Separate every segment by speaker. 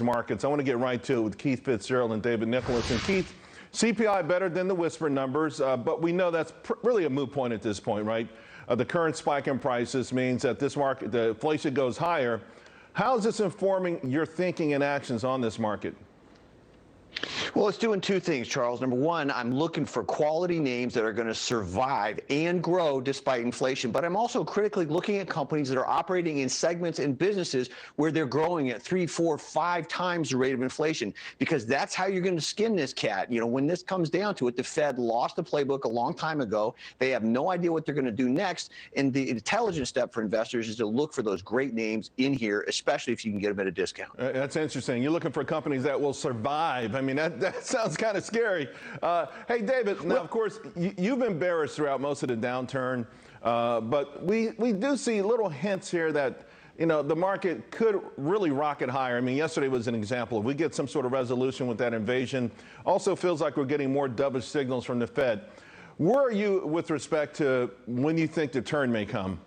Speaker 1: markets. I want to get right to it with Keith Fitz-Gerald and David Nicholas. And Keith, CPI better than the whisper numbers, but we know that's really a moot point at this point, right? The current spike in prices means that this market, the inflation goes higher. How is this informing your thinking and actions on this market?
Speaker 2: Well, it's doing two things, Charles. Number one, I'm looking for quality names that are going to survive and grow despite inflation. But I'm also critically looking at companies that are operating in segments and businesses where they're growing at 3, 4, 5 times the rate of inflation, because that's how you're going to skin this cat. You know, when this comes down to it, the Fed lost the playbook a long time ago. They have no idea what they're going to do next. And the intelligent step for investors is to look for those great names in here, especially if you can get them at a discount.
Speaker 1: That's interesting. You're looking for companies that will survive. I mean, that sounds kind of scary. Hey, David, now, of course, you've been bearish throughout most of the downturn, but we do see little hints here that, you know, the market could really rocket higher. I mean, yesterday was an example. If we get some sort of resolution with that invasion, also feels like we're getting more dovish signals from the Fed. Where are you with respect to when you think the turn may come?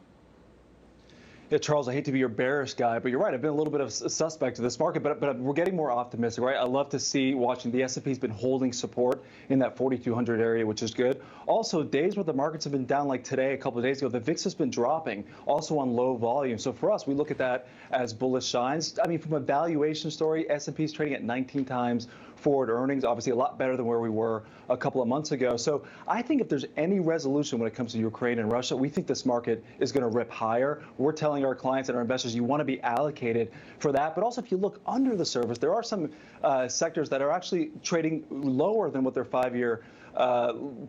Speaker 3: Yeah, Charles, I hate to be your bearish guy, but you're right. I've been a little bit of a suspect to this market, but we're getting more optimistic, right? I love to see watching the S&P's been holding support in that 4,200 area, which is good. Also, days where the markets have been down, like today, a couple of days ago, the VIX has been dropping, also on low volume. So for us, we look at that as bullish signs. I mean, from a valuation story, S&P's trading at 19 times forward earnings, obviously a lot better than where we were a couple of months ago. So I think if there's any resolution when it comes to Ukraine and Russia, we think this market is going to rip higher. We're telling our clients and our investors you want to be allocated for that. But also, if you look under the surface, there are some sectors that are actually trading lower than what their 5-year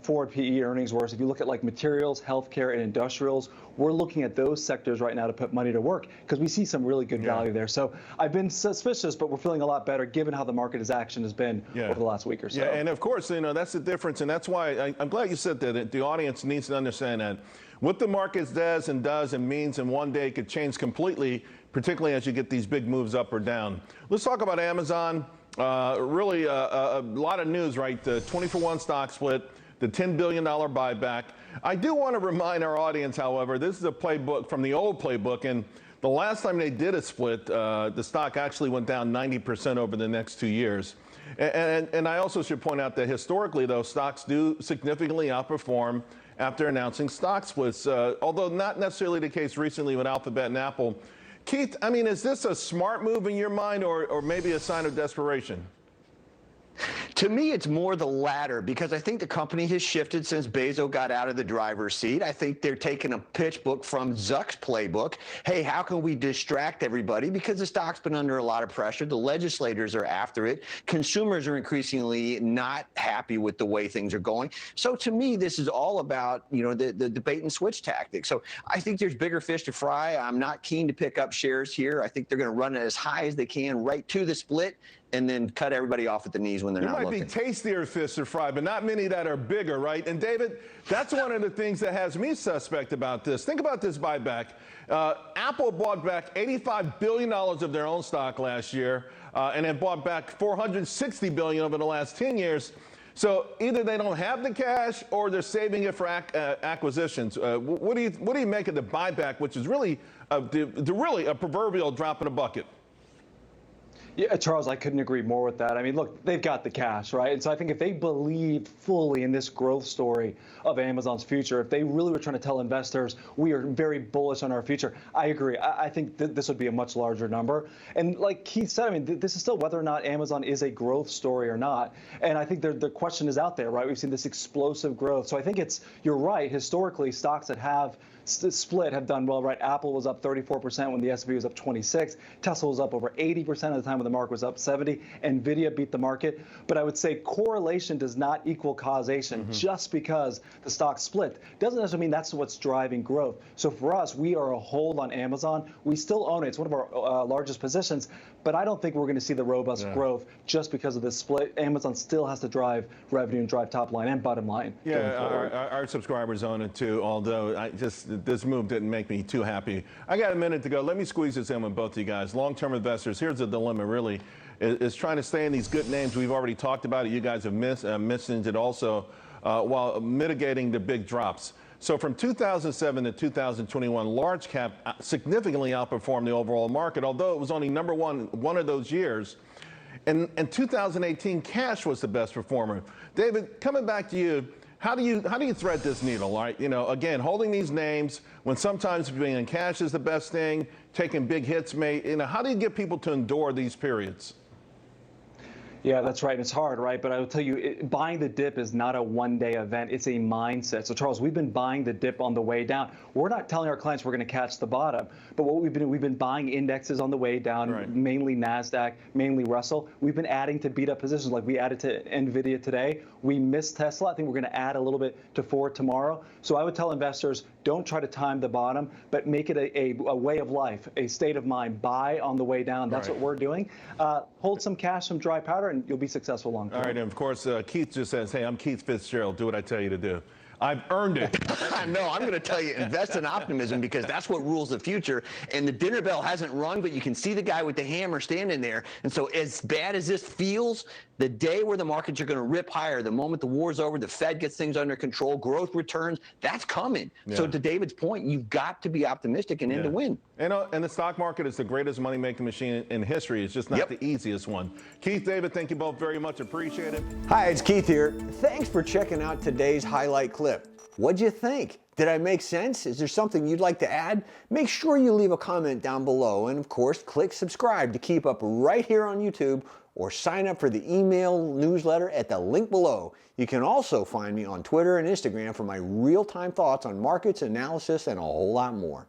Speaker 3: forward PE earnings were. So if you look at like materials, healthcare, and industrials, we're looking at those sectors right now to put money to work because we see some really good value there. So I've been suspicious, but we're feeling a lot better given how the market's action has been over the last week or so.
Speaker 1: Yeah, and of course, you know, that's the difference, and that's why I'm glad you said that. The audience needs to understand that what the market does and means in one day could change completely, particularly as you get these big moves up or down. Let's talk about Amazon. Really a lot of news, right? The 20-for-1 stock split, the $10 billion buyback. I do want to remind our audience, however, this is a playbook from the old playbook, and the last time they did a split, the stock actually went down 90% over the next 2 years. And I also should point out that historically, though, stocks do significantly outperform after announcing stock splits, although not necessarily the case recently with Alphabet and Apple. Keith, I mean, is this a smart move in your mind or maybe a sign of desperation?
Speaker 2: To me, it's more the latter, because I think the company has shifted since Bezos got out of the driver's seat. I think they're taking a pitch book from Zuck's playbook. Hey, how can we distract everybody? Because the stock's been under a lot of pressure. The legislators are after it. Consumers are increasingly not happy with the way things are going. So to me, this is all about, you know, the bait and switch tactic. So I think there's bigger fish to fry. I'm not keen to pick up shares here. I think they're going to run it as high as they can right to the split and then cut everybody off at the knees when they're not looking.
Speaker 1: There might be tastier fish to fry, but not many that are bigger, right? And David, that's one of the things that has me suspect about this. Think about this buyback. Apple bought back $85 billion of their own stock last year, and have bought back $460 billion over the last 10 years. So either they don't have the cash or they're saving it for acquisitions. What do you make of the buyback, which is really really a proverbial drop in a bucket?
Speaker 3: Yeah, Charles, I couldn't agree more with that. I mean, look, they've got the cash, right? And so I think if they believed fully in this growth story of Amazon's future, if they really were trying to tell investors we are very bullish on our future, I agree. I think this would be a much larger number. And like Keith said, I mean, this is still whether or not Amazon is a growth story or not. And I think the question is out there, right? We've seen this explosive growth. So I think you're right. Historically, stocks that have split have done well, right? Apple was up 34% when the S&P was up 26. Tesla was up over 80% of the time when the market was up 70. Nvidia beat the market. But I would say correlation does not equal causation. Just because the stock split doesn't necessarily mean that's what's driving growth. So for us, we are a hold on Amazon. We still own it. It's one of our largest positions. But I don't think we're going to see the robust growth just because of this split. Amazon still has to drive revenue and drive top line and bottom line.
Speaker 1: Yeah, our subscribers own it too, although this move didn't make me too happy. I got a minute to go. Let me squeeze this in with both of you guys. Long-term investors, here's the dilemma really, is trying to stay in these good names. We've already talked about it. You guys have mentioned it also, while mitigating the big drops. So from 2007 to 2021, large cap significantly outperformed the overall market, although it was only one of those years. in 2018, cash was the best performer. David, coming back to you, how do you thread this needle? Right? You know, again, holding these names when sometimes being in cash is the best thing, taking big hits may. You know, how do you get people to endure these periods?
Speaker 3: Yeah, that's right. It's hard, right? But I will tell you, buying the dip is not a one-day event. It's a mindset. So, Charles, we've been buying the dip on the way down. We're not telling our clients we're going to catch the bottom, but what we've been buying indexes on the way down,
Speaker 1: right.
Speaker 3: mainly NASDAQ, mainly Russell. We've been adding to beat up positions, like we added to NVIDIA today. We missed Tesla. I think we're going to add a little bit to Ford tomorrow. So I would tell investors, don't try to time the bottom, but make it a way of life, a state of mind. Buy on the way down. That's
Speaker 1: right.
Speaker 3: what we're doing. Hold some cash, some dry powder, and you'll be successful long term.
Speaker 1: All right, and of course, Keith just says, hey, I'm Keith Fitz-Gerald. Do what I tell you to do. I've earned it.
Speaker 2: No, I'm going to tell you, invest in optimism, because that's what rules the future. And the dinner bell hasn't rung, but you can see the guy with the hammer standing there. And so as bad as this feels, the day where the markets are going to rip higher, the moment the war's over, the Fed gets things under control, growth returns, that's coming. Yeah. So to David's point, you've got to be optimistic and in to win.
Speaker 1: And the stock market is the greatest money-making machine in history. It's just not the easiest one. Keith, David, thank you both very much. Appreciate it.
Speaker 4: Hi, it's Keith here. Thanks for checking out today's highlight clip. What'd you think? Did I make sense? Is there something you'd like to add? Make sure you leave a comment down below, and of course, click subscribe to keep up right here on YouTube, or sign up for the email newsletter at the link below. You can also find me on Twitter and Instagram for my real-time thoughts on markets, analysis, and a whole lot more.